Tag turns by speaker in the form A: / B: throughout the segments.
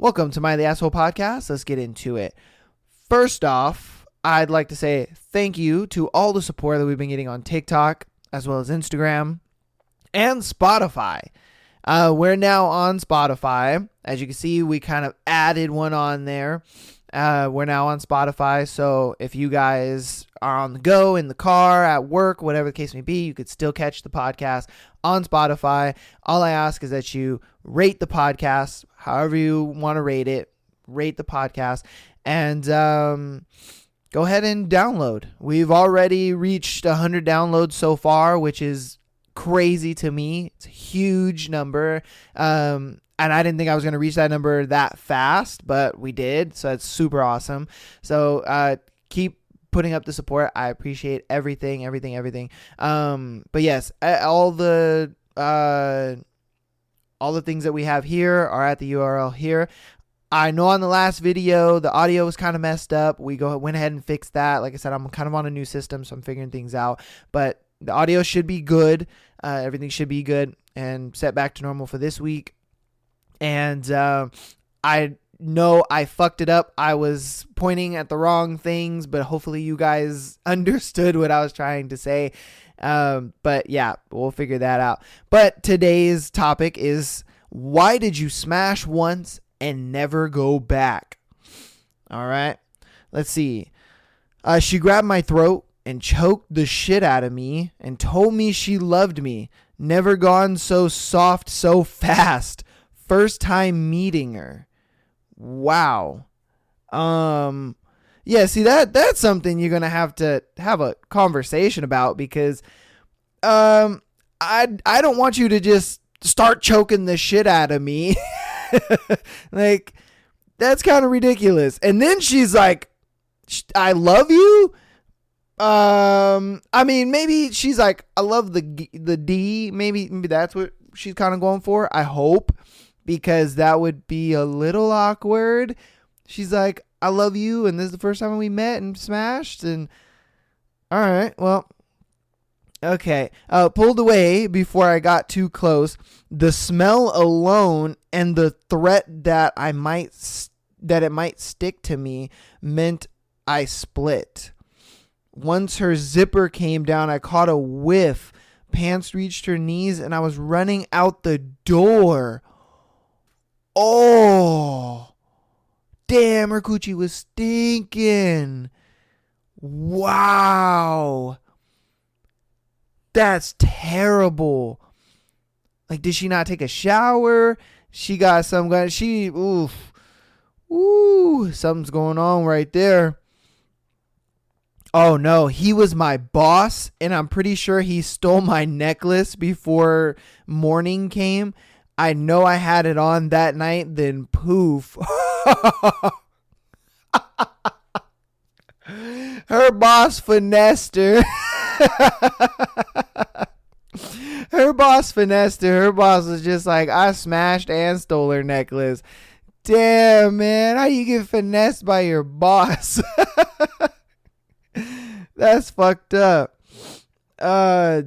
A: Welcome to the Asshole Podcast. Let's get into it. First off, I'd like to say thank you to all the support that we've been getting on TikTok, as well as Instagram, and Spotify. We're now on Spotify. As you can see, we kind of added one on there. We're now on Spotify, so if you guys are on the go, in the car, at work, whatever the case may be, you could still catch the podcast on Spotify. All I ask is that you rate the podcast, however you want to rate it, rate the podcast, and go ahead and download. We've already reached 100 downloads so far, which is crazy to me. It's a huge number. And I didn't think I was going to reach that number that fast, but we did. So that's super awesome. So keep putting up the support. I appreciate everything. But yes, all the things that we have here are at the URL here. I know on the last video, the audio was kind of messed up. We went ahead and fixed that. Like I said, I'm kind of on a new system, so I'm figuring things out. But the audio should be good. Everything should be good and set back to normal for this week. And I know I fucked it up. I was pointing at the wrong things, but hopefully you guys understood what I was trying to say. But yeah, we'll figure that out. But today's topic is, why did you smash once and never go back? All right, let's see. She grabbed my throat and choked the shit out of me and told me she loved me. Never gone so soft so fast. First time meeting her. Wow. Yeah, see that's something you're going to have a conversation about, because I don't want you to just start choking the shit out of me. Like, that's kind of ridiculous. And then she's like, I love you? I mean, maybe she's like, I love the D. Maybe that's what she's kind of going for. I hope. Because that would be a little awkward. She's like, I love you, and this is the first time we met and smashed. And all right, well, okay. Pulled away before I got too close. The smell alone and the threat that it might stick to me meant I split. Once her zipper came down, I caught a whiff. Pants reached her knees, and I was running out the door. Oh, damn, her coochie was stinking. Wow. That's terrible. Like, did she not take a shower? She got ooh, something's going on right there. Oh no, he was my boss, and I'm pretty sure he stole my necklace before morning came. I know I had it on that night, then poof. Her boss finessed her. Her boss finessed her. Her boss was just like, I smashed and stole her necklace. Damn, man. How you get finessed by your boss? That's fucked up.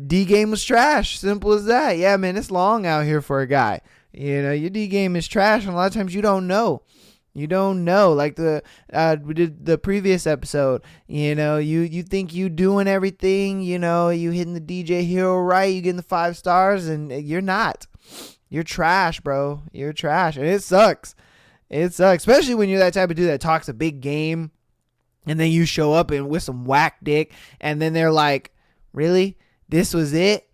A: D game was trash. Simple as that. Yeah, man, it's long out here for a guy. You know, your D game is trash, and a lot of times you don't know. You don't know. Like we did the previous episode. You know, you think you doing everything. You know, you hitting the DJ hero right. You getting the 5 stars, and you're not. You're trash, bro. You're trash, and it sucks. It sucks, especially when you're that type of dude that talks a big game, and then you show up and with some whack dick, and then they're like, really? This was it?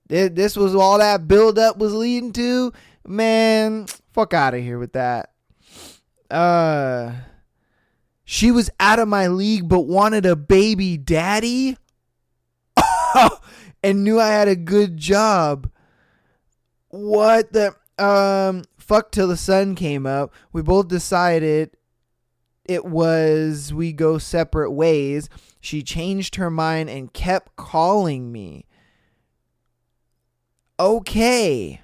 A: This was all that build up was leading to? Man, fuck out of here with that. She was out of my league but wanted a baby daddy and knew I had a good job. What the fuck till the sun came up. We both decided we go separate ways. She changed her mind and kept calling me. Okay.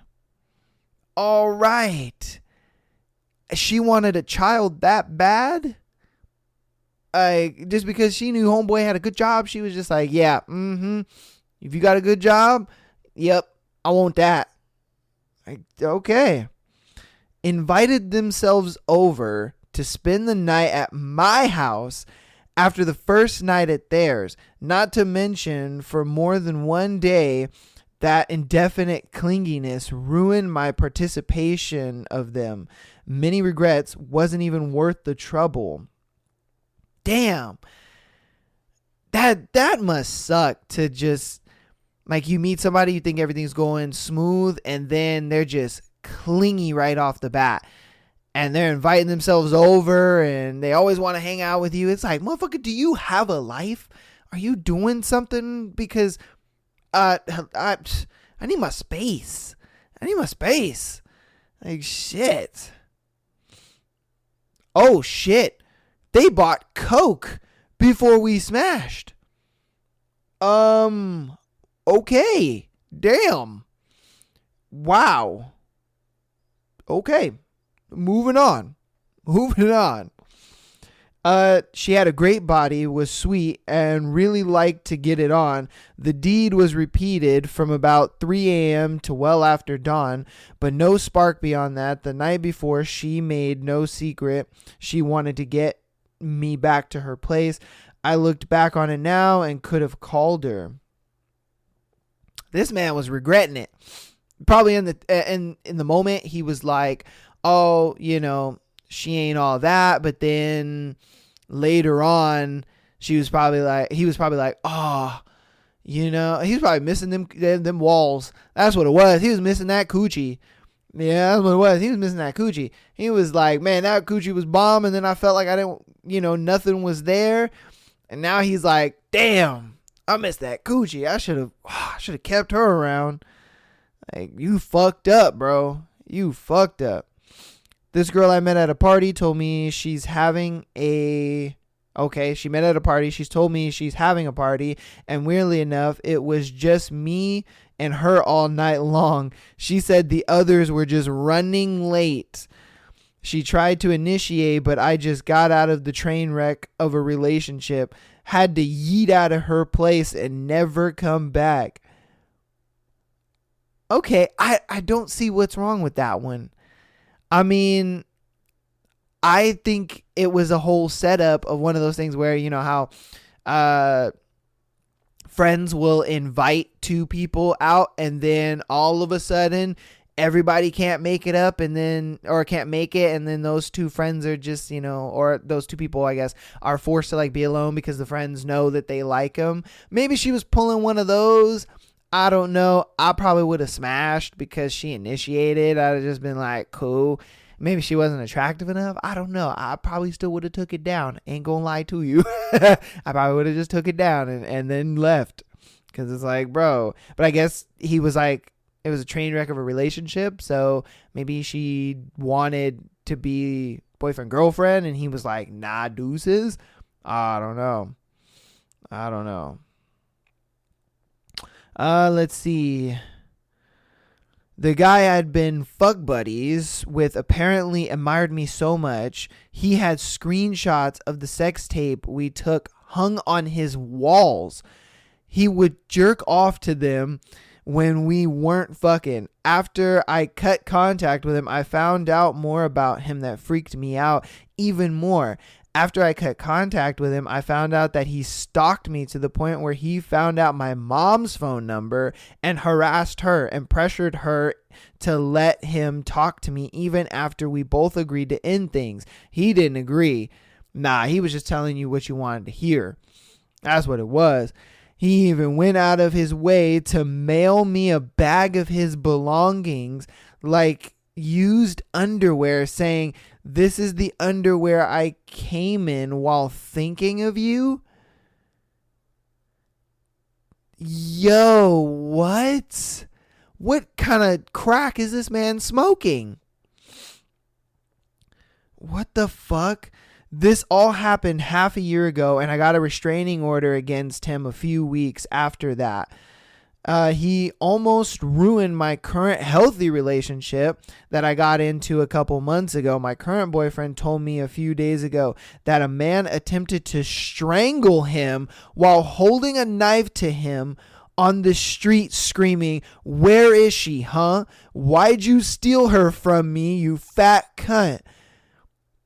A: All right. She wanted a child that bad? Just because she knew homeboy had a good job, she was just like, yeah, if you got a good job, yep, I want that. Okay. invited themselves over to spend the night at my house after the first night at theirs. Not to mention, for more than one day, that indefinite clinginess ruined my participation of them. Many regrets, wasn't even worth the trouble. Damn. That must suck to just, like, you meet somebody, you think everything's going smooth, and then they're just clingy right off the bat. And they're inviting themselves over, and they always want to hang out with you. It's like, motherfucker, do you have a life? Are you doing something? Because I need my space. Like, shit. Oh, shit. They bought Coke before we smashed. Okay. Damn. Wow. Okay. Moving on. She had a great body, was sweet, and really liked to get it on. The deed was repeated from about 3 a.m. to well after dawn, but no spark beyond that. The night before, she made no secret she wanted to get me back to her place. I looked back on it now and could have called her. This man was regretting it. Probably in the moment, he was like, oh, she ain't all that. But then later on, he was probably like, oh, he was probably missing them walls. That's what it was. He was missing that coochie. Yeah, that's what it was. He was missing that coochie. He was like, man, that coochie was bomb. And then I felt like I didn't, nothing was there. And now he's like, damn, I missed that coochie. I should have kept her around. Like, you fucked up, bro. You fucked up. This girl I met at a party told me she's having a... Okay, she met at a party. She's told me she's having a party. And weirdly enough, it was just me and her all night long. She said the others were just running late. She tried to initiate, but I just got out of the train wreck of a relationship. Had to yeet out of her place and never come back. Okay, I don't see what's wrong with that one. I mean, I think it was a whole setup of one of those things where, how friends will invite two people out and then all of a sudden everybody can't make it up or can't make it. And then those two friends are just, or those two people, I guess, are forced to be alone because the friends know that they like them. Maybe she was pulling one of those. I don't know. I probably would have smashed because she initiated. I'd have just been like, cool. Maybe she wasn't attractive enough. I don't know. I probably still would have took it down. Ain't gonna lie to you. I probably would have just took it down and then left. Because it's like, bro. But I guess he was like, it was a train wreck of a relationship. So maybe she wanted to be boyfriend, girlfriend. And he was like, nah, deuces. I don't know. Let's see. The guy had been fuck buddies with apparently admired me so much, he had screenshots of the sex tape we took hung on his walls. He would jerk off to them when we weren't fucking. After I cut contact with him, I found out more about him that freaked me out even more. After I cut contact with him, I found out that he stalked me to the point where he found out my mom's phone number and harassed her and pressured her to let him talk to me even after we both agreed to end things. He didn't agree. Nah, he was just telling you what you wanted to hear. That's what it was. He even went out of his way to mail me a bag of his belongings, like used underwear, saying, "This is the underwear I came in while thinking of you." Yo, what? What kind of crack is this man smoking? What the fuck? This all happened half a year ago, and I got a restraining order against him a few weeks after that. He almost ruined my current healthy relationship that I got into a couple months ago. My current boyfriend told me a few days ago that a man attempted to strangle him while holding a knife to him on the street screaming, "Where is she, huh? Why'd you steal her from me, you fat cunt?"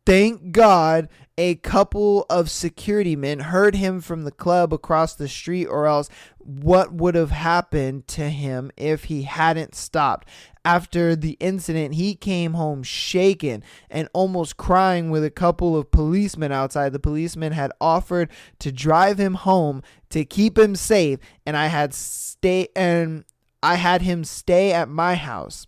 A: Thank God a couple of security men heard him from the club across the street, or else what would have happened to him if he hadn't stopped? After the incident, he came home shaken and almost crying with a couple of policemen outside. The policemen had offered to drive him home to keep him safe, and I had him stay at my house.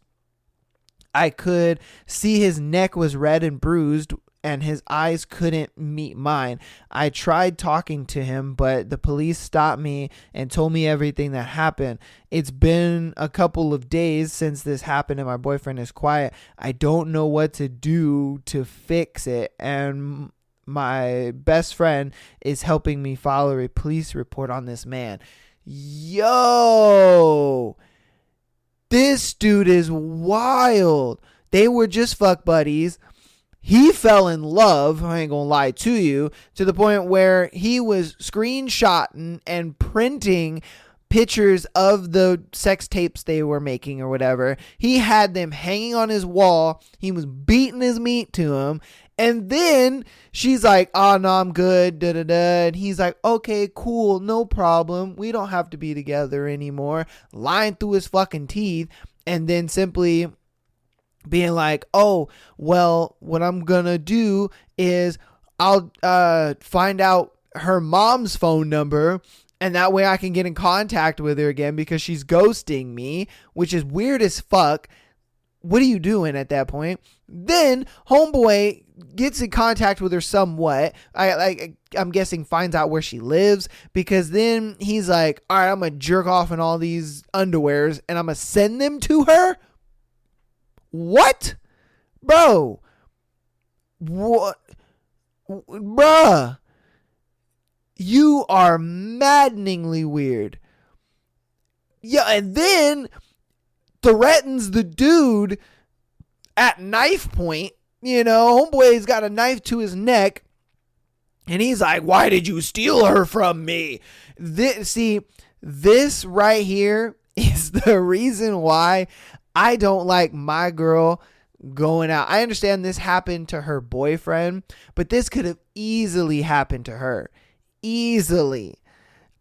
A: I could see his neck was red and bruised, and his eyes couldn't meet mine. I tried talking to him, but the police stopped me and told me everything that happened. It's been a couple of days since this happened, and my boyfriend is quiet. I don't know what to do to fix it, and my best friend is helping me file a police report on this man. Yo, this dude is wild. They were just fuck buddies. He fell in love, I ain't gonna lie to you, to the point where he was screenshotting and printing pictures of the sex tapes they were making or whatever. He had them hanging on his wall. He was beating his meat to him. And then she's like, "Oh, no, I'm good, da-da-da." And he's like, "Okay, cool, no problem. We don't have to be together anymore." Lying through his fucking teeth. And then simply being like, "Oh, well, what I'm gonna do is I'll find out her mom's phone number, and that way I can get in contact with her again because she's ghosting me," which is weird as fuck. What are you doing at that point? Then homeboy gets in contact with her somewhat. I'm guessing finds out where she lives, because then he's like, "All right, I'm gonna jerk off in all these underwears and I'm gonna send them to her." What? Bro. What? Bruh. You are maddeningly weird. Yeah, and then threatens the dude at knife point. You know, homeboy's got a knife to his neck. And he's like, "Why did you steal her from me?" This right here is the reason why I don't like my girl going out. I understand this happened to her boyfriend, but this could have easily happened to her. Easily.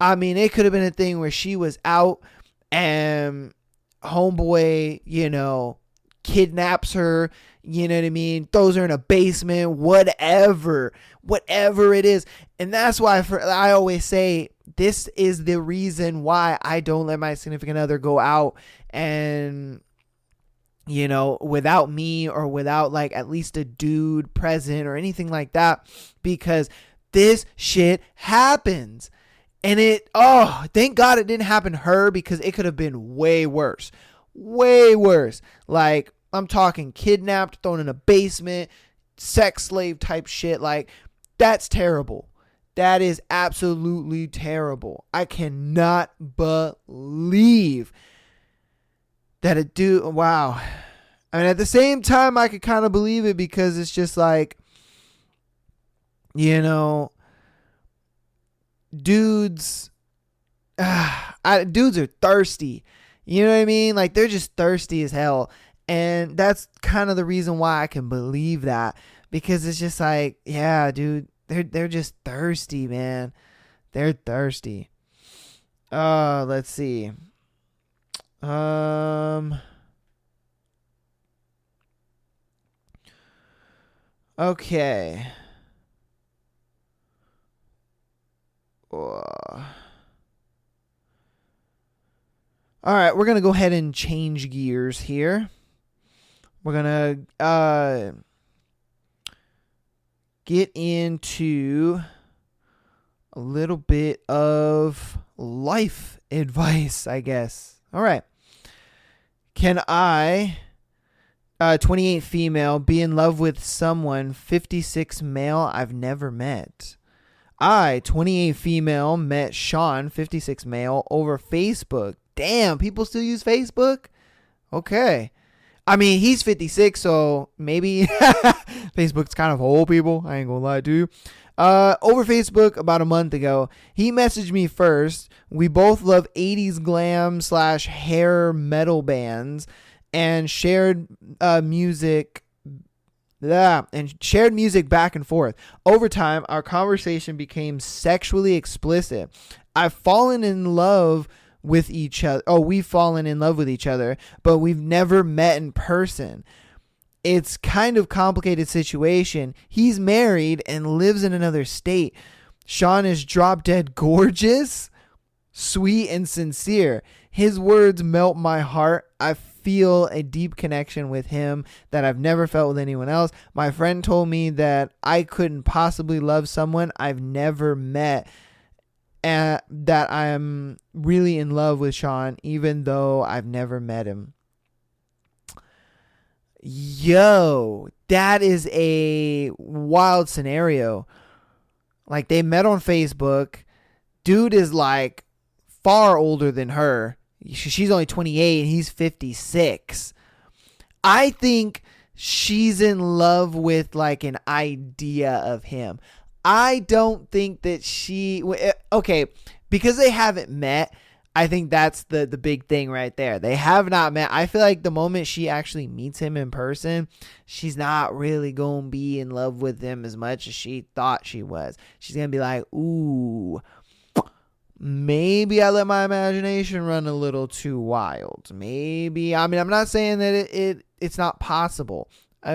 A: I mean, it could have been a thing where she was out and homeboy, kidnaps her, you know what I mean? Throws her in a basement, whatever it is. And that's why I always say this is the reason why I don't let my significant other go out and, without me or without like at least a dude present or anything like that, because this shit happens. And thank God it didn't happen to her, because it could have been way worse. Way worse. Like, I'm talking kidnapped, thrown in a basement, sex slave type shit. Like, that's terrible. That is absolutely terrible. I cannot believe that a dude, wow. I mean, at the same time, I could kind of believe it, because it's just like, dudes are thirsty. You know what I mean? Like, they're just thirsty as hell. And that's kind of the reason why I can believe that, because it's just like, yeah, dude, they're just thirsty, man. They're thirsty. Let's see. Okay. All right, we're going to go ahead and change gears here. We're going to get into a little bit of life advice, I guess. All right. Can I, 28 female, be in love with someone 56 male I've never met? I, 28 female, met Sean, 56 male, over Facebook. Damn, people still use Facebook? Okay. I mean, he's 56, so maybe Facebook's kind of old, people. I ain't gonna lie to you. Over Facebook about a month ago. He messaged me first. We both love 80s glam / hair metal bands and shared music. And shared music back and forth. Over time, our conversation became sexually explicit. I've fallen in love with each other. Oh, we've fallen in love with each other, but we've never met in person. It's kind of complicated situation. He's married and lives in another state. Sean is drop dead gorgeous, sweet, and sincere. His words melt my heart. I feel a deep connection with him that I've never felt with anyone else. My friend told me that I couldn't possibly love someone I've never met, and that I'm really in love with Sean, even though I've never met him. Yo, that is a wild scenario. Like, they met on Facebook. Dude is like far older than her. She's only 28 and he's 56. I think she's in love with like an idea of him. I don't think that okay, because they haven't met, I think that's the big thing right there. They have not met. I feel like the moment she actually meets him in person, she's not really going to be in love with him as much as she thought she was. She's going to be like, ooh, maybe I let my imagination run a little too wild. Maybe, I mean, I'm not saying that it's not possible.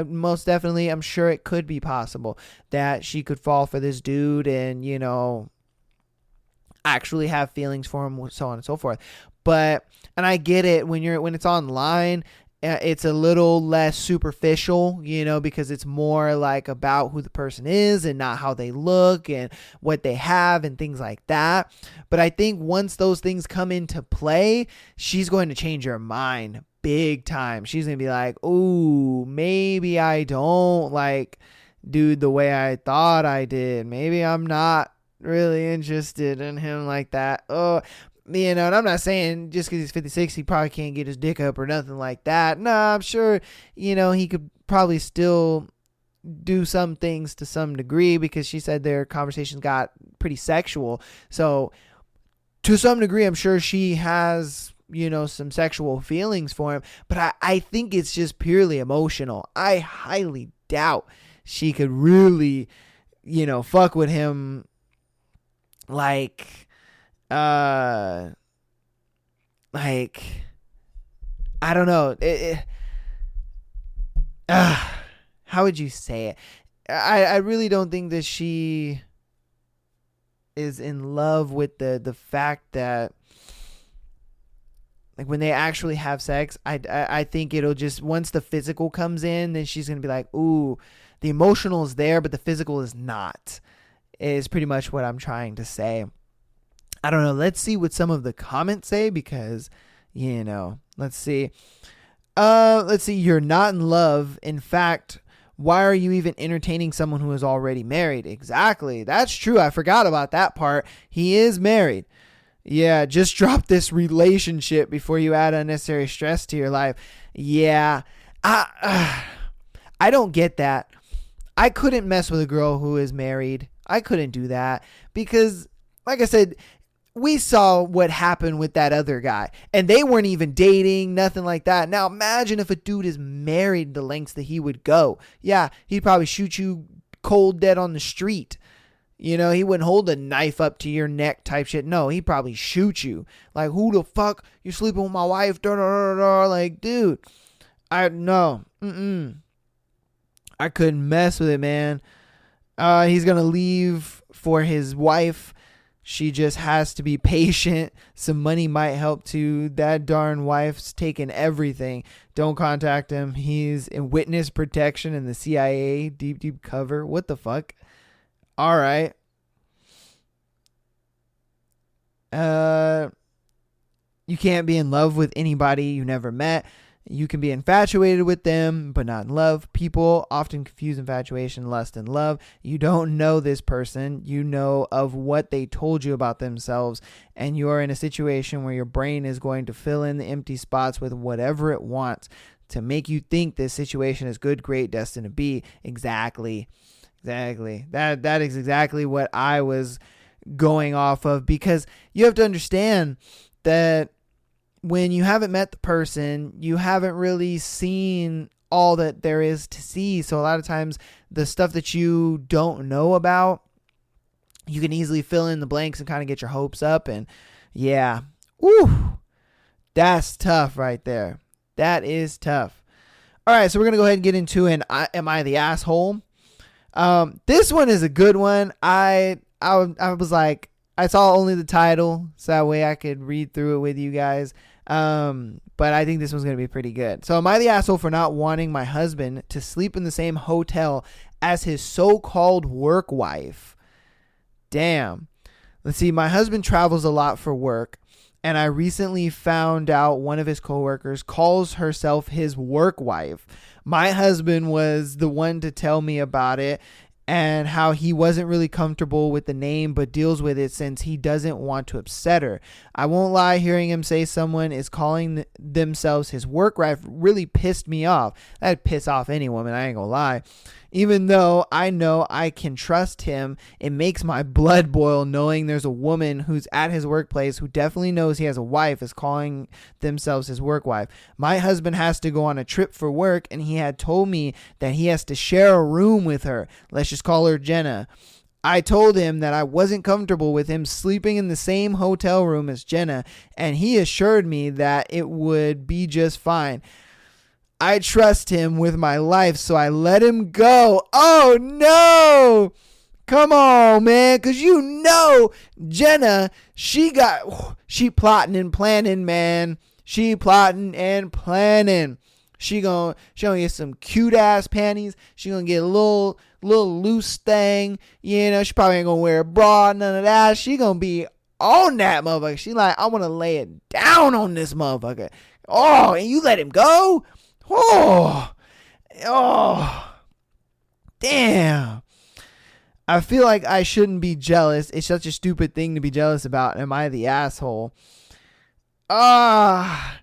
A: Most definitely, I'm sure it could be possible that she could fall for this dude and, you know, actually have feelings for him, so on and so forth. But, and I get it, when it's online, it's a little less superficial, you know, because it's more like about who the person is and not how they look and what they have and things like that. But I think once those things come into play, she's going to change her mind big time. She's going to be like, ooh, maybe I don't like dude the way I thought I did. Maybe I'm not really interested in him like that. Oh, you know, and I'm not saying just because he's 56 he probably can't get his dick up or nothing like that. No, I'm sure, you know, he could probably still do some things to some degree, because she said their conversations got pretty sexual. So to some degree, I'm sure she has, you know, some sexual feelings for him, but I think it's just purely emotional. I highly doubt she could really, you know, fuck with him like I don't know. How would you say it? I really don't think that she is in love with the fact that, like, when they actually have sex, I think it'll just, once the physical comes in, then she's gonna be like, ooh, the emotional is there, but the physical is not. Is pretty much what I'm trying to say. I don't know. Let's see what some of the comments say, because, you know, let's see. You're not in love. In fact, why are you even entertaining someone who is already married? Exactly. That's true. I forgot about that part. He is married. Yeah, just drop this relationship before you add unnecessary stress to your life. Yeah. I don't get that. I couldn't mess with a girl who is married. I couldn't do that because, like I said, we saw what happened with that other guy, and they weren't even dating, nothing like that. Now imagine if a dude is married, the lengths that he would go. Yeah, he'd probably shoot you cold dead on the street. You know, he wouldn't hold a knife up to your neck type shit. No, he'd probably shoot you. Like, who the fuck? You're sleeping with my wife? Da, da, da, da. Like, dude, no. I couldn't mess with it, man. He's going to leave for his wife. She just has to be patient. Some money might help too. That darn wife's taking everything. Don't contact him. He's in witness protection in the CIA. Deep cover. What the fuck? All right. You can't be in love with anybody you never met. You can be infatuated with them, but not in love. People often confuse infatuation, lust, and love. You don't know this person. You know of what they told you about themselves, and you're in a situation where your brain is going to fill in the empty spots with whatever it wants to make you think this situation is good, great, destined to be. Exactly. Exactly. That is exactly what I was going off of, because you have to understand that when you haven't met the person, you haven't really seen all that there is to see. So a lot of times the stuff that you don't know about, you can easily fill in the blanks and kind of get your hopes up. And yeah, woo, that's tough right there. That is tough. All right, so we're going to go ahead and get into Am I the Asshole? This one is a good one. I was like, I saw only the title, so that way I could read through it with you guys. But I think this one's going to be pretty good. So, am I the asshole for not wanting my husband to sleep in the same hotel as his so-called work wife? Damn. Let's see. My husband travels a lot for work, and I recently found out one of his coworkers calls herself his work wife. My husband was the one to tell me about it, and how he wasn't really comfortable with the name, but deals with it since he doesn't want to upset her. I won't lie, hearing him say someone is calling themselves his work wife really pissed me off. That'd piss off any woman, I ain't gonna lie. Even though I know I can trust him, it makes my blood boil knowing there's a woman who's at his workplace who definitely knows he has a wife is calling themselves his work wife. My husband has to go on a trip for work, and he had told me that he has to share a room with her. Let's just call her Jenna. I told him that I wasn't comfortable with him sleeping in the same hotel room as Jenna, and he assured me that it would be just fine. I trust him with my life, so I let him go. Oh, no. Come on, man, because you know Jenna, she plotting and planning, man. She plotting and planning. She gonna get some cute-ass panties. She gonna get a little loose thing. You know, she probably ain't gonna wear a bra, none of that. She gonna be on that motherfucker. She like, I want to lay it down on this motherfucker. Oh, and you let him go? Oh, damn. I feel like I shouldn't be jealous. It's such a stupid thing to be jealous about. Am I the asshole? I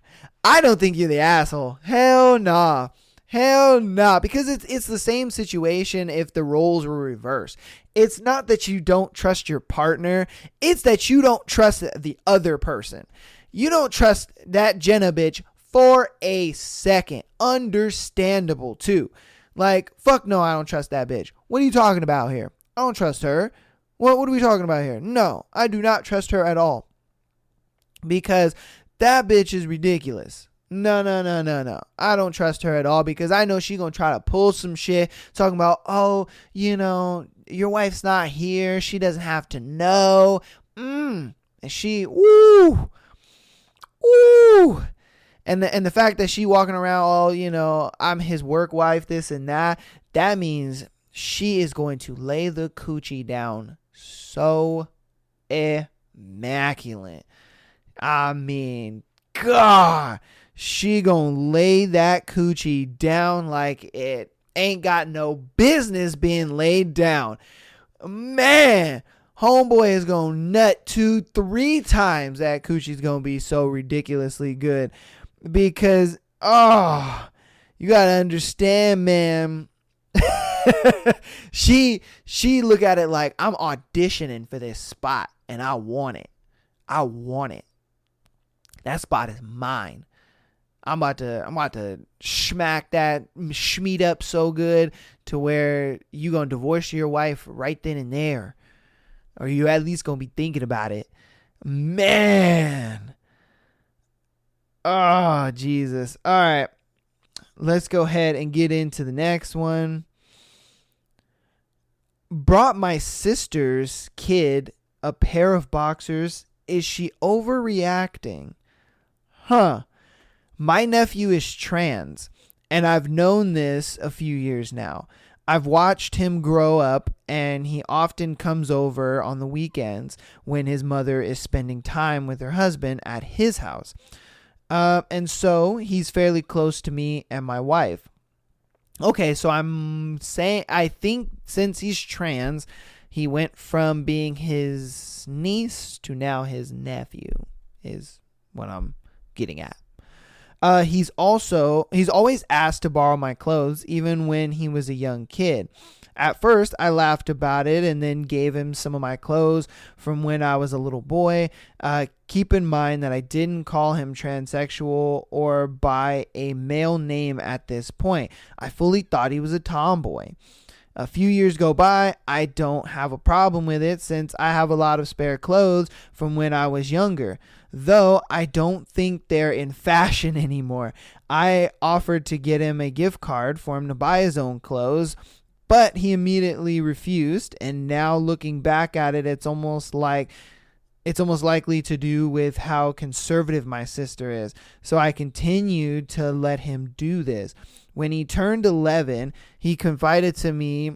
A: don't think you're the asshole. Hell nah. Hell nah. Because it's the same situation if the roles were reversed. It's not that you don't trust your partner. It's that you don't trust the other person. You don't trust that Jenna bitch for a second. Understandable too. Like, fuck no, I don't trust that bitch. What are you talking about here? I don't trust her. What are we talking about here? No, I do not trust her at all. Because that bitch is ridiculous. No. I don't trust her at all, because I know she gonna try to pull some shit talking about, oh, you know, your wife's not here. She doesn't have to know. And she, ooh. And the fact that she walking around, oh, you know, I'm his work wife, this and that means she is going to lay the coochie down so immaculate. I mean, God, she gonna lay that coochie down like it ain't got no business being laid down. Man, homeboy is gonna nut 2-3 times. That coachie's gonna be so ridiculously good. Because, you gotta understand, man. She look at it like, I'm auditioning for this spot and I want it. That spot is mine. I'm about to smack that schmeat up so good to where you gonna divorce your wife right then and there. Or you at least gonna be thinking about it. Man. Oh, Jesus. All right. Let's go ahead and get into the next one. Brought my sister's kid a pair of boxers. Is she overreacting? Huh. My nephew is trans, and I've known this a few years now. I've watched him grow up, and he often comes over on the weekends when his mother is spending time with her husband at his house. And so he's fairly close to me and my wife. Okay, so I'm saying, I think since he's trans, he went from being his niece to now his nephew, is what I'm getting at. He's always asked to borrow my clothes, even when he was a young kid. At first, I laughed about it and then gave him some of my clothes from when I was a little boy. Keep in mind that I didn't call him transsexual or by a male name at this point. I fully thought he was a tomboy. A few years go by, I don't have a problem with it since I have a lot of spare clothes from when I was younger, though I don't think they're in fashion anymore. I offered to get him a gift card for him to buy his own clothes, but he immediately refused, and now looking back at it, it's almost likely to do with how conservative my sister is. So I continued to let him do this. When he turned 11, he confided to me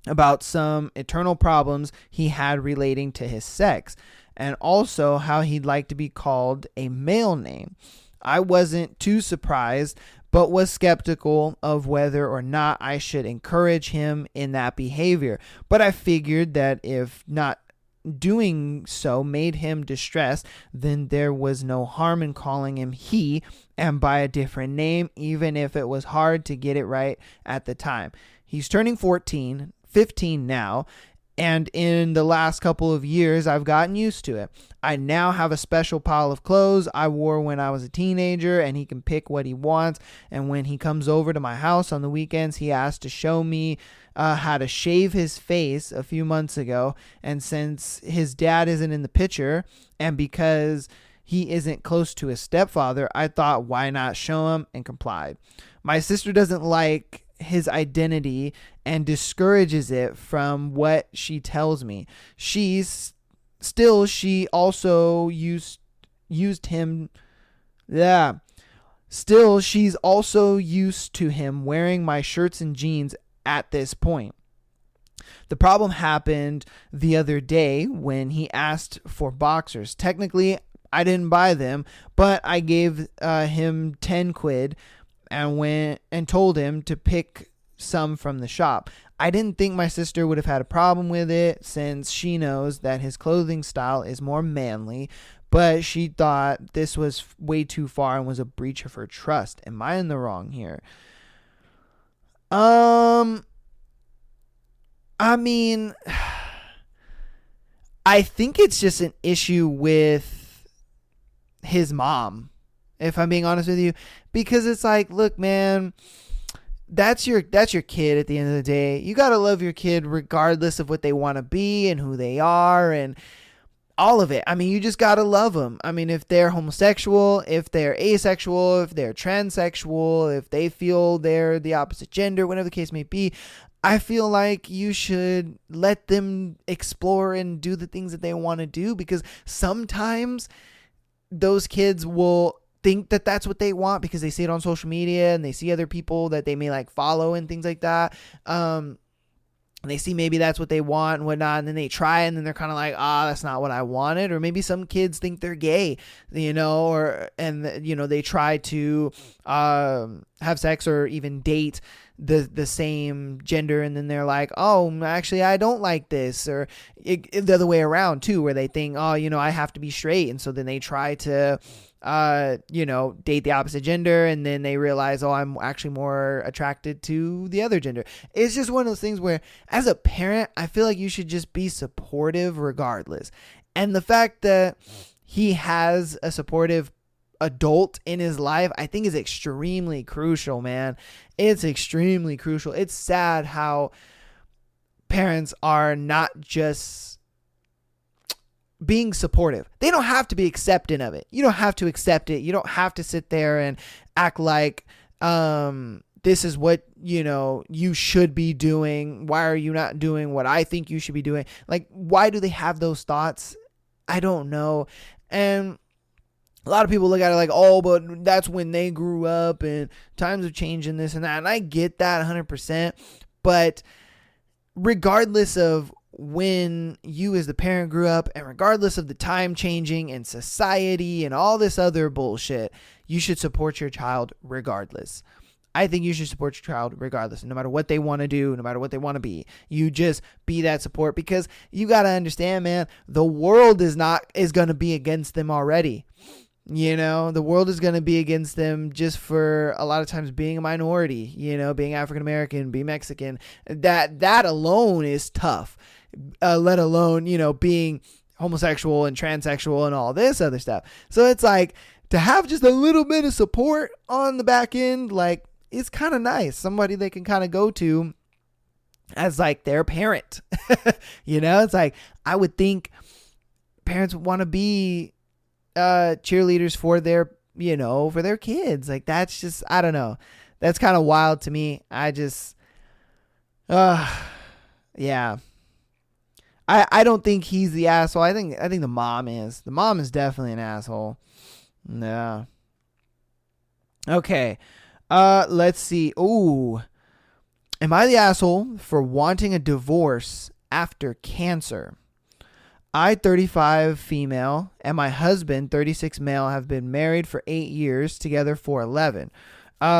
A: about some internal problems he had relating to his sex, and also how he'd like to be called a male name. I wasn't too surprised, but was skeptical of whether or not I should encourage him in that behavior. But I figured that if not doing so made him distressed, then there was no harm in calling him he and by a different name, even if it was hard to get it right at the time. He's turning 15 now, and in the last couple of years, I've gotten used to it. I now have a special pile of clothes I wore when I was a teenager, and he can pick what he wants. And when he comes over to my house on the weekends, he asked to show me how to shave his face a few months ago. And since his dad isn't in the picture, and because he isn't close to his stepfather, I thought, why not show him, and complied. My sister doesn't like his identity and discourages it from what she tells me. She also used him. Yeah. Still, she's also used to him wearing my shirts and jeans at this point. The problem happened the other day when he asked for boxers. Technically, I didn't buy them, but I gave him 10 quid and went and told him to pick some from the shop. I didn't think my sister would have had a problem with it since she knows that his clothing style is more manly, but she thought this was way too far and was a breach of her trust. Am I in the wrong here? I mean, I think it's just an issue with his mom, if I'm being honest with you, because it's like, look, man, that's your kid at the end of the day. You got to love your kid regardless of what they want to be and who they are and all of it. I mean, you just got to love them. I mean, if they're homosexual, if they're asexual, if they're transsexual, if they feel they're the opposite gender, whatever the case may be, I feel like you should let them explore and do the things that they want to do, because sometimes those kids will think that that's what they want because they see it on social media and they see other people that they may like follow and things like that. And they see maybe that's what they want and whatnot, and then they try and then they're kind of like, that's not what I wanted. Or maybe some kids think they're gay, they try to have sex or even date the same gender, and then they're like, oh, actually I don't like this. Or the other way around too, where they think, I have to be straight, and so then they try to date the opposite gender, and then they realize, I'm actually more attracted to the other gender. It's just one of those things where, as a parent, I feel like you should just be supportive regardless. And the fact that he has a supportive adult in his life, I think, is extremely crucial, man. It's extremely crucial. It's sad how parents are not just being supportive. They don't have to be accepting of it. You don't have to accept it. You don't have to sit there and act like this is what you should be doing. Why are you not doing what I think you should be doing? Like, why do they have those thoughts? I don't know. And a lot of people look at it like, but that's when they grew up and times have changed and this and that. And I get that 100%. But regardless of when you as the parent grew up, and regardless of the time changing and society and all this other bullshit, you should support your child regardless. I think you should support your child regardless, no matter what they want to do, no matter what they want to be. You just be that support, because you got to understand, man, the world is going to be against them already. The world is going to be against them just for a lot of times being a minority, being African American, being Mexican. That alone is tough, let alone, being homosexual and transsexual and all this other stuff. So it's like to have just a little bit of support on the back end, like, it's kind of nice. Somebody they can kind of go to as like their parent. It's like, I would think parents would want to be cheerleaders for their kids. Like, that's just, I don't know. That's kind of wild to me. I just, yeah. I don't think he's the asshole. I think the mom is. The mom is definitely an asshole. Yeah. Okay. Let's see. Ooh. Am I the asshole for wanting a divorce after cancer? I, 35 female, and my husband, 36 male, have been married for 8 years, together for 11.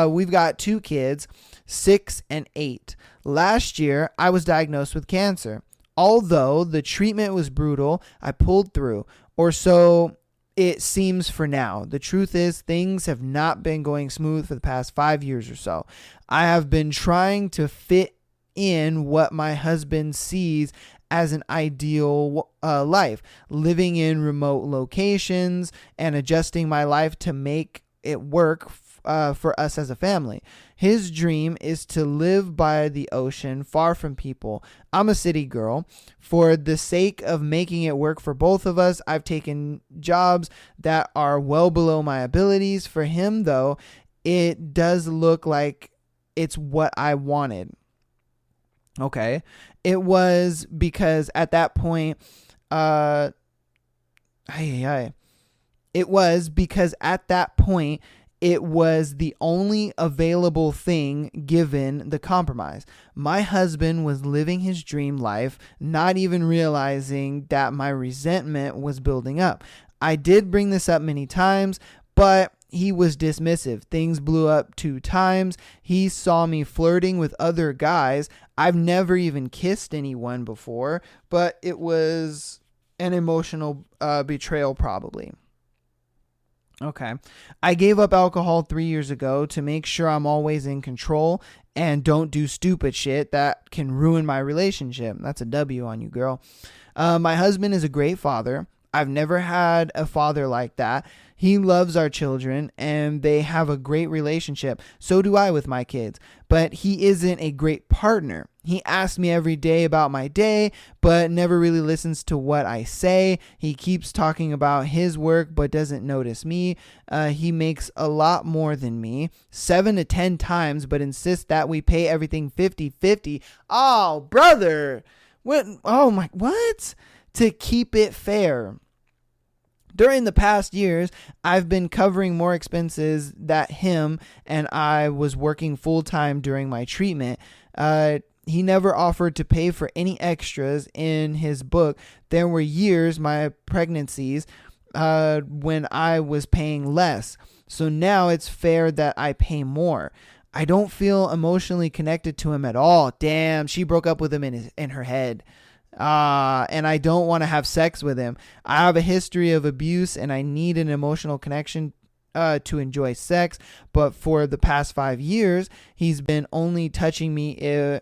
A: We've got 2 kids, 6 and 8. Last year, I was diagnosed with cancer. Although the treatment was brutal, I pulled through, or so it seems for now. The truth is, things have not been going smooth for the past 5 years or so. I have been trying to fit in what my husband sees as an ideal life, living in remote locations and adjusting my life to make it work for us as a family. His dream is to live by the ocean, far from people. I'm a city girl. For the sake of making it work for both of us, I've taken jobs that are well below my abilities. For him, though, it does look like it's what I wanted. Okay. It was because at that point, it was because at that point, it was the only available thing given the compromise. My husband was living his dream life, not even realizing that my resentment was building up. I did bring this up many times, but he was dismissive. Things blew up 2 times. He saw me flirting with other guys. I've never even kissed anyone before, but it was an emotional betrayal probably. Okay. I gave up alcohol 3 years ago to make sure I'm always in control and don't do stupid shit that can ruin my relationship. That's a W on you, girl. My husband is a great father. I've never had a father like that. He loves our children and they have a great relationship. So do I with my kids. But he isn't a great partner. He asks me every day about my day, but never really listens to what I say. He keeps talking about his work, but doesn't notice me. He makes a lot more than me, 7 to 10 times, but insists that we pay everything 50-50. Oh, brother. What? Oh my, what? To keep it fair. During the past years, I've been covering more expenses than him, and I was working full-time during my treatment. He never offered to pay for any extras in his book. There were years, my pregnancies, when I was paying less. So now it's fair that I pay more. I don't feel emotionally connected to him at all. Damn, she broke up with him in her head. And I don't want to have sex with him. I have a history of abuse and I need an emotional connection to enjoy sex. But for the past 5 years, he's been only touching me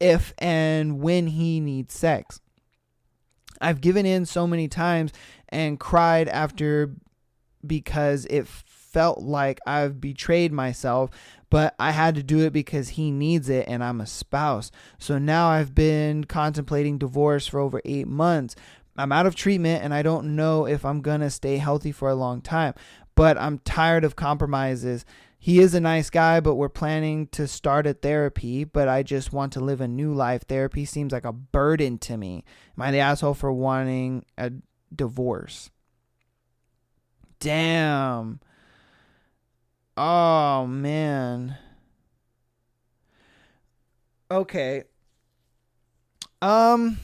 A: if and when he needs sex. I've given in so many times and cried after because it felt like I've betrayed myself, but I had to do it because he needs it and I'm a spouse. So now I've been contemplating divorce for over 8 months. I'm out of treatment and I don't know if I'm going to stay healthy for a long time, but I'm tired of compromises. He is a nice guy, but we're planning to start a therapy, but I just want to live a new life. Therapy seems like a burden to me. Am I the asshole for wanting a divorce? Damn. Oh, man. Okay. Wow.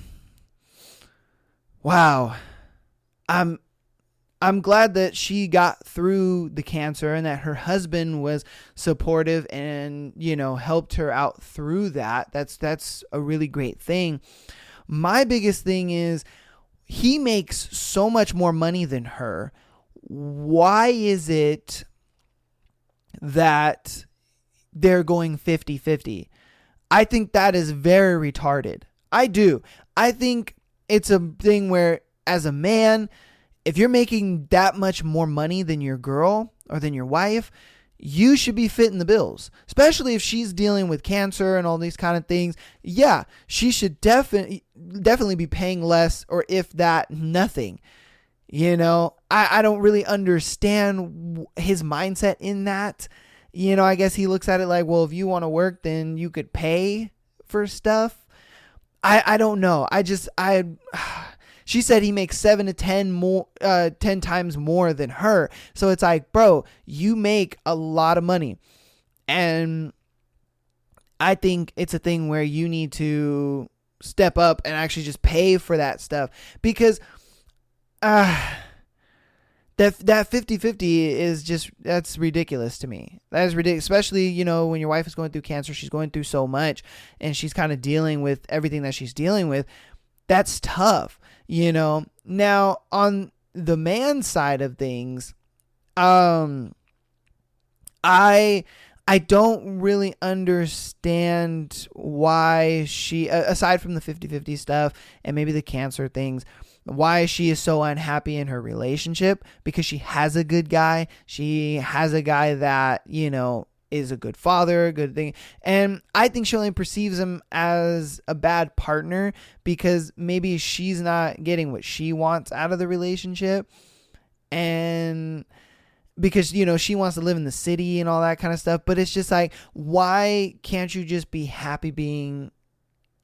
A: I'm glad that she got through the cancer and that her husband was supportive and, helped her out through that. That's a really great thing. My biggest thing is he makes so much more money than her. why is it that they're going 50-50? I think that is very retarded. I do. I think it's a thing where, as a man, if you're making that much more money than your girl or than your wife, you should be fitting the bills, especially if she's dealing with cancer and all these kind of things. Yeah, she should definitely be paying less, or if that, nothing. I don't really understand his mindset in that. I guess he looks at it like, well, if you want to work, then you could pay for stuff. I don't know. She said he makes 7 to 10 times more than her. So it's like, bro, you make a lot of money. And I think it's a thing where you need to step up and actually just pay for that stuff, because that 50-50 is just, that's ridiculous to me. That is ridiculous, especially, when your wife is going through cancer, she's going through so much, and she's kind of dealing with everything that she's dealing with. That's tough, Now, on the man side of things, I don't really understand why she, aside from the 50-50 stuff and maybe the cancer things, why she is so unhappy in her relationship, because she has a good guy. She has a guy that, is a good father, a good thing. And I think she only perceives him as a bad partner because maybe she's not getting what she wants out of the relationship. And because, she wants to live in the city and all that kind of stuff. But it's just like, why can't you just be happy being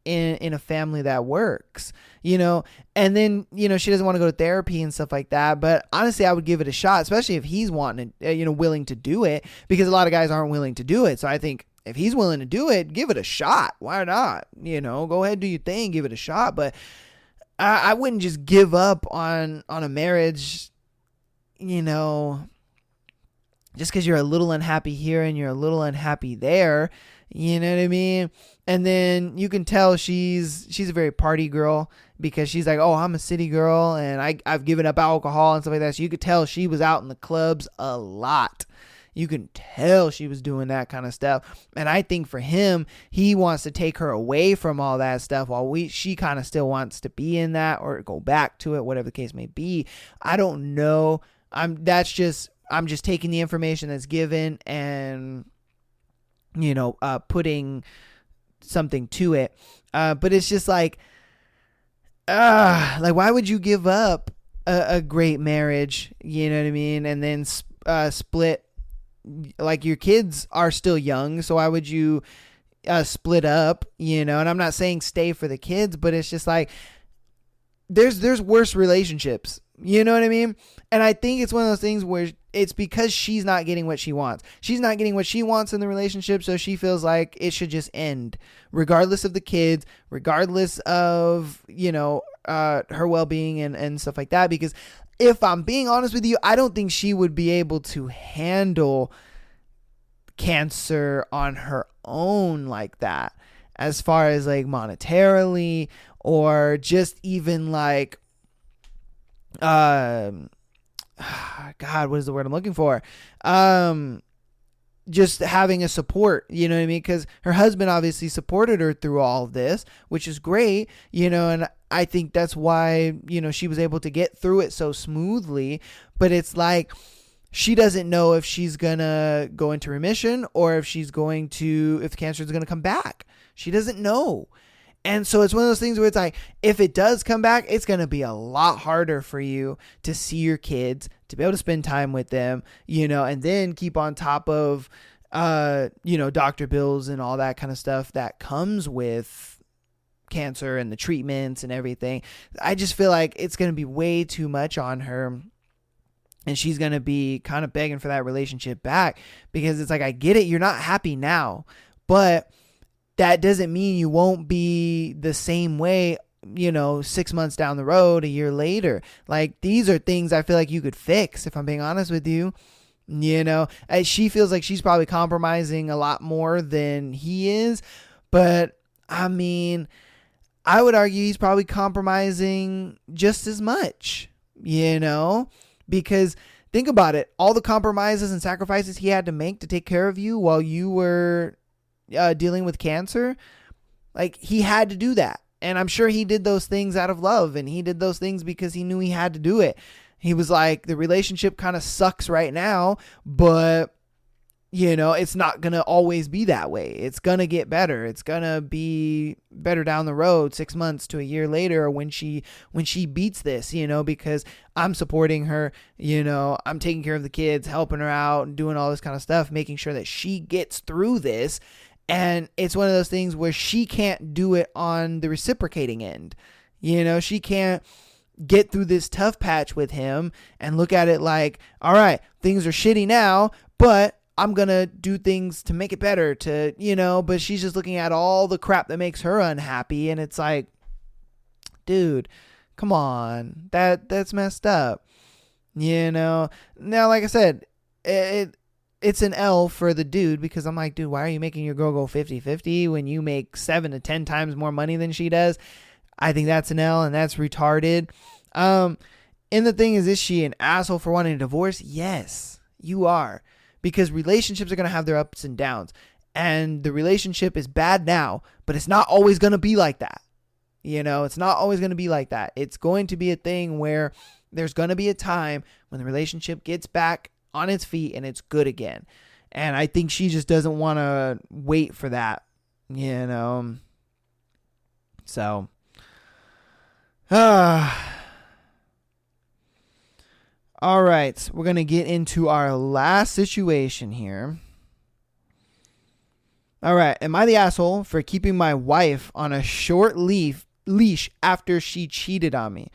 A: in a family that works, and then, she doesn't want to go to therapy and stuff like that. But honestly, I would give it a shot, especially if he's wanting to, willing to do it, because a lot of guys aren't willing to do it. So I think if he's willing to do it, give it a shot. Why not? Go ahead, do your thing, give it a shot. But I wouldn't just give up on a marriage, just because you're a little unhappy here and you're a little unhappy there. You know what I mean? And then you can tell she's a very party girl, because she's like, oh, I'm a city girl and I've given up alcohol and stuff like that. So you could tell she was out in the clubs a lot. You can tell she was doing that kind of stuff. And I think for him, he wants to take her away from all that stuff while she kind of still wants to be in that or go back to it, whatever the case may be. I don't know. I'm just taking the information that's given and putting something to it. But it's just like why would you give up a great marriage? You know what I mean? And then split. Like, your kids are still young, so why would you split up? And I'm not saying stay for the kids, but it's just like, there's worse relationships. You know what I mean? And I think it's one of those things where it's because she's not getting what she wants. She's not getting what she wants in the relationship, so she feels like it should just end, regardless of the kids, regardless of, her well-being and stuff like that. Because if I'm being honest with you, I don't think she would be able to handle cancer on her own like that, as far as like monetarily, or just even like God, what is the word I'm looking for? Just having a support, you know what I mean? Because her husband obviously supported her through all of this, which is great, and I think that's why, she was able to get through it so smoothly. But it's like, she doesn't know if she's gonna go into remission or if if cancer is gonna come back. She doesn't know. And so it's one of those things where it's like, if it does come back, it's going to be a lot harder for you to see your kids, to be able to spend time with them, and then keep on top of, doctor bills and all that kind of stuff that comes with cancer and the treatments and everything. I just feel like it's going to be way too much on her. And she's going to be kind of begging for that relationship back, because it's like, I get it. You're not happy now, but that doesn't mean you won't be the same way, 6 months down the road, a year later. Like, these are things I feel like you could fix, if I'm being honest with you. She feels like she's probably compromising a lot more than he is. But I mean, I would argue he's probably compromising just as much, because Think about it. All the compromises and sacrifices he had to make to take care of you while you were dealing with cancer. Like, he had to do that. And I'm sure he did those things out of love, and he did those things because he knew he had to do it. He was like, the relationship kind of sucks right now, but it's not going to always be that way. It's going to get better. It's going to be better down the road, 6 months to a year later, when she beats this, because I'm supporting her, I'm taking care of the kids, helping her out and doing all this kind of stuff, making sure that she gets through this. And it's one of those things where she can't do it on the reciprocating end. She can't get through this tough patch with him and look at it like, all right, things are shitty now, but I'm going to do things to make it better but she's just looking at all the crap that makes her unhappy. And it's like, dude, come on, that's messed up. Now, like I said, it's an L for the dude, because I'm like, dude, why are you making your girl go 50-50 when you make 7 to 10 times more money than she does? I think that's an L, and that's retarded. And the thing is she an asshole for wanting a divorce? Yes, you are. Because relationships are going to have their ups and downs. And the relationship is bad now, but it's not always going to be like that. It's not always going to be like that. It's going to be a thing where there's going to be a time when the relationship gets back on its feet and it's good again. And I think she just doesn't want to wait for that, So, all right, we're going to get into our last situation here. All right, am I the asshole for keeping my wife on a short leash after she cheated on me?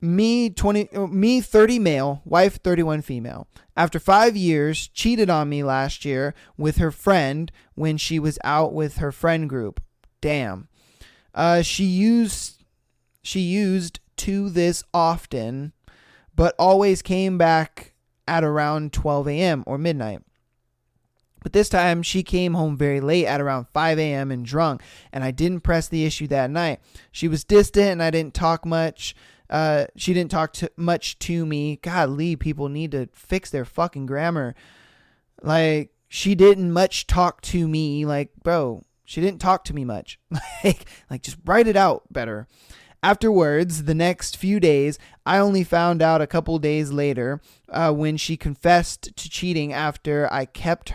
A: Me 30 male, wife 31 female. After 5 years, cheated on me last year with her friend when she was out with her friend group. Damn. She used to this often, but always came back at around 12 a.m. or midnight. But this time she came home very late at around 5 a.m. and drunk, and I didn't press the issue that night. She was distant and I didn't talk much. She didn't talk much to me. Golly, people need to fix their fucking grammar. Like, she didn't much talk to me. Like, bro, she didn't talk to me much. like just write it out better. Afterwards, the next few days, I only found out a couple days later when she confessed to cheating after I kept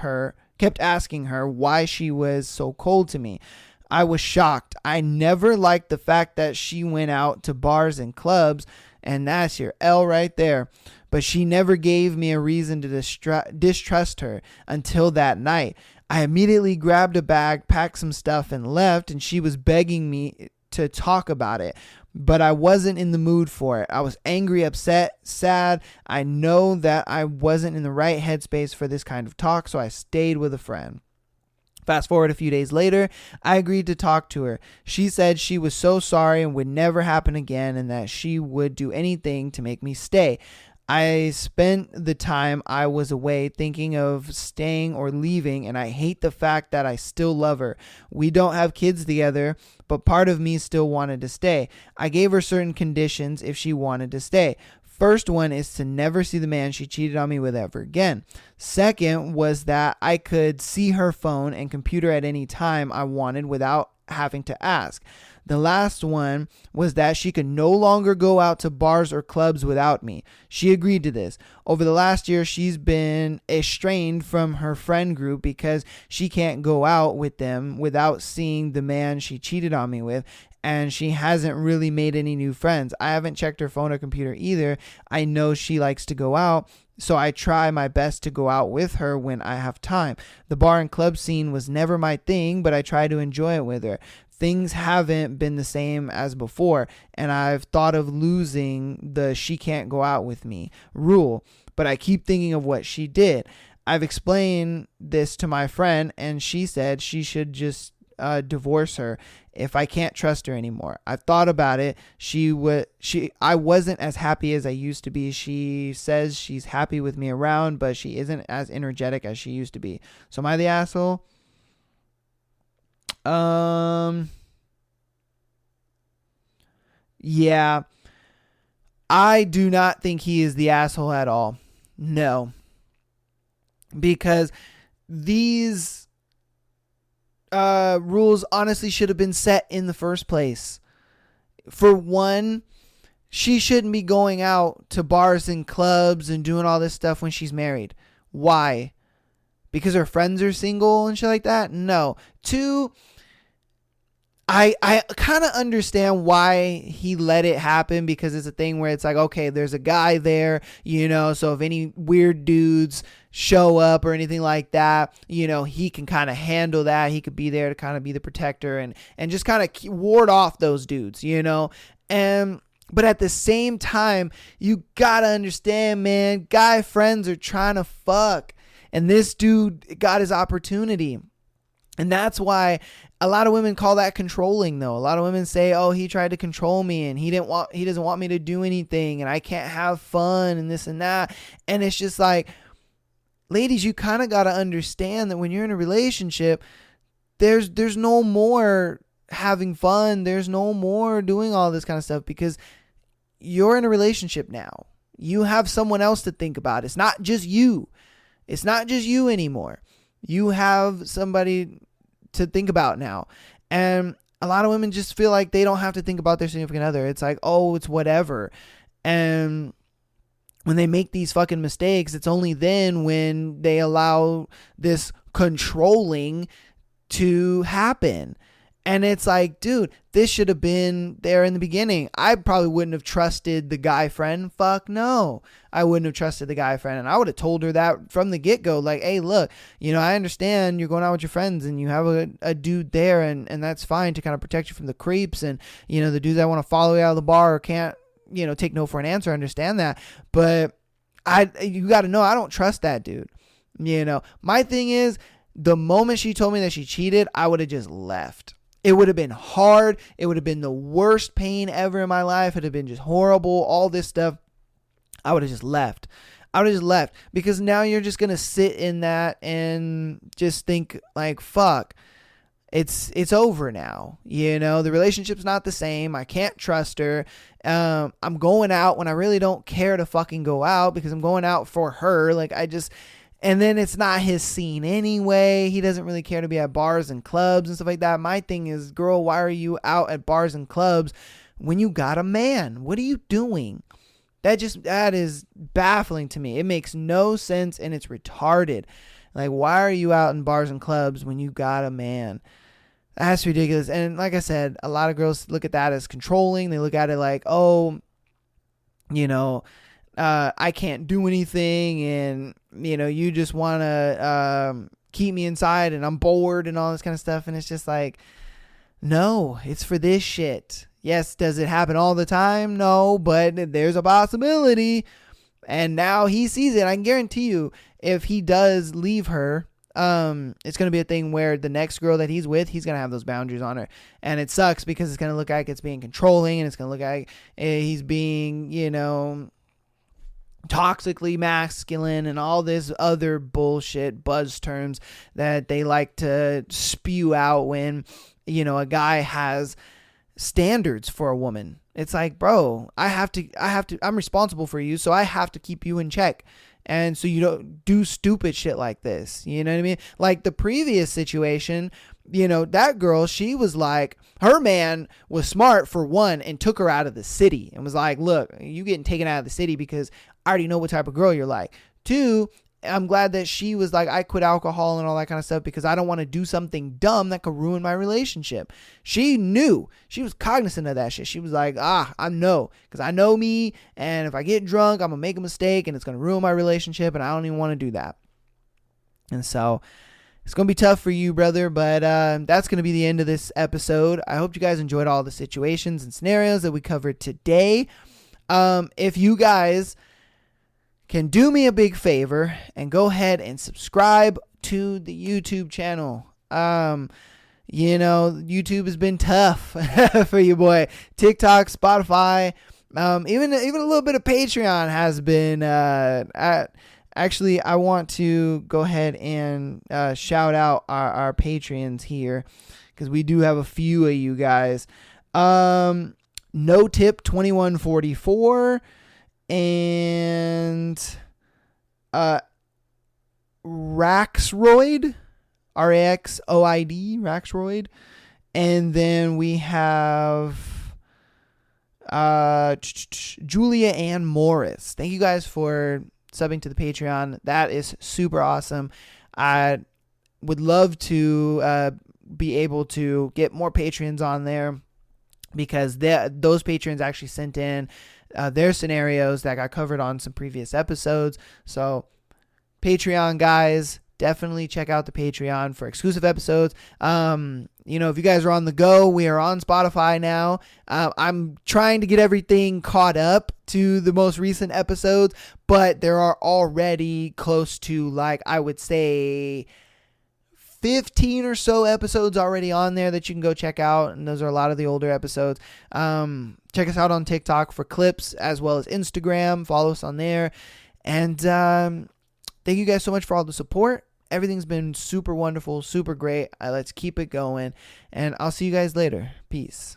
A: asking her why she was so cold to me. I was shocked. I never liked the fact that she went out to bars and clubs, and that's your L right there. But she never gave me a reason to distrust her until that night. I immediately grabbed a bag, packed some stuff, and left, and she was begging me to talk about it, but I wasn't in the mood for it. I was angry, upset, sad. I know that I wasn't in the right headspace for this kind of talk, so I stayed with a friend. Fast forward a few days later, I agreed to talk to her. She said she was so sorry and would never happen again, and that she would do anything to make me stay. I spent the time I was away thinking of staying or leaving, and I hate the fact that I still love her. We don't have kids together, but part of me still wanted to stay. I gave her certain conditions if she wanted to stay. First one is to never see the man she cheated on me with ever again. Second was that I could see her phone and computer at any time I wanted without having to ask. The last one was that she could no longer go out to bars or clubs without me. She agreed to this. Over the last year, she's been estranged from her friend group because she can't go out with them without seeing the man she cheated on me with, and she hasn't really made any new friends. I haven't checked her phone or computer either. I know she likes to go out, so I try my best to go out with her when I have time. The bar and club scene was never my thing, but I try to enjoy it with her. Things haven't been the same as before, and I've thought of losing the she can't go out with me rule, but I keep thinking of what she did. I've explained this to my friend, and she said she should just divorce her if I can't trust her anymore. I've thought about it. I wasn't as happy as I used to be. She says she's happy with me around, but she isn't as energetic as she used to be. So am I the asshole? Yeah. I do not think he is the asshole at all. No. Because these rules honestly should have been set in the first place. For one, she shouldn't be going out to bars and clubs and doing all this stuff when she's married. Why? Because her friends are single and shit like that? No. Two, I kind of understand why he let it happen, because it's a thing where it's like, okay, there's a guy there, so if any weird dudes show up or anything like that, he can kind of handle that. He could be there to kind of be the protector and just kind of ward off those dudes, but at the same time, you gotta understand, man, guy friends are trying to fuck, and this dude got his opportunity. And that's why a lot of women call that controlling, though. A lot of women say, oh, he tried to control me and he doesn't want me to do anything and I can't have fun and this and that. And it's just like, ladies, you kind of got to understand that when you're in a relationship, there's no more having fun. There's no more doing all this kind of stuff, because you're in a relationship now. You have someone else to think about. It's not just you. It's not just you anymore. You have somebody to think about now. And a lot of women just feel like they don't have to think about their significant other. It's like, oh, it's whatever. And when they make these fucking mistakes, it's only then when they allow this controlling to happen. And it's like, dude, this should have been there in the beginning. I probably wouldn't have trusted the guy friend. Fuck no. I wouldn't have trusted the guy friend. And I would have told her that from the get-go. Like, hey, look, I understand you're going out with your friends and you have a dude there, and that's fine to kind of protect you from the creeps and, the dudes that want to follow you out of the bar or can't, take no for an answer. I understand that. But you got to know, I don't trust that dude. My thing is, the moment she told me that she cheated, I would have just left. It would have been hard. It would have been the worst pain ever in my life. It would have been just horrible. All this stuff. I would have just left. Because now you're just going to sit in that and just think like, fuck, it's over now. The relationship's not the same. I can't trust her. I'm going out when I really don't care to fucking go out, because I'm going out for her. And then it's not his scene anyway. He doesn't really care to be at bars and clubs and stuff like that. My thing is, girl, why are you out at bars and clubs when you got a man? What are you doing? That is baffling to me. It makes no sense and it's retarded. Like, why are you out in bars and clubs when you got a man? That's ridiculous. And like I said, a lot of girls look at that as controlling. They look at it like, oh, I can't do anything, and you just want to keep me inside and I'm bored and all this kind of stuff. And it's just like, no, it's for this shit. Yes, does it happen all the time? No, but there's a possibility. And now he sees it. I can guarantee you, if he does leave her, it's going to be a thing where the next girl that he's with, he's going to have those boundaries on her. And it sucks, because it's going to look like it's being controlling, and it's going to look like he's being, toxically masculine and all this other bullshit buzz terms that they like to spew out when, a guy has standards for a woman. It's like, bro, I'm responsible for you, so I have to keep you in check. And so you don't do stupid shit like this. You know what I mean? Like the previous situation, that girl, she was like, her man was smart for one and took her out of the city and was like, look, you getting taken out of the city because I already know what type of girl you're like. Two, I'm glad that she was like, I quit alcohol and all that kind of stuff because I don't want to do something dumb that could ruin my relationship. She knew. She was cognizant of that shit. She was like, I know, because I know me, and if I get drunk, I'm going to make a mistake and it's going to ruin my relationship, and I don't even want to do that. And so it's going to be tough for you, brother, but that's going to be the end of this episode. I hope you guys enjoyed all the situations and scenarios that we covered today. If you guys can do me a big favor and go ahead and subscribe to the YouTube channel. YouTube has been tough for you, boy. TikTok, Spotify, even a little bit of Patreon has been. Actually, I want to go ahead and shout out our Patreons here, because we do have a few of you guys. No Tip 2144, and Raxroid, Raxoid, Raxroid. And then we have Julia Ann Morris. Thank you guys for subbing to the Patreon. That is super awesome. I would love to be able to get more patrons on there, because those patrons actually sent in their scenarios that got covered on some previous episodes. So Patreon guys, definitely check out the Patreon for exclusive episodes. If you guys are on the go, we are on Spotify now. I'm trying to get everything caught up to the most recent episodes, but there are already close to, like, I would say 15 or so episodes already on there that you can go check out, and those are a lot of the older episodes. Check us out on TikTok for clips, as well as Instagram. Follow us on there. And thank you guys so much for all the support. Everything's been super wonderful, super great. Let's keep it going, and I'll see you guys later. Peace.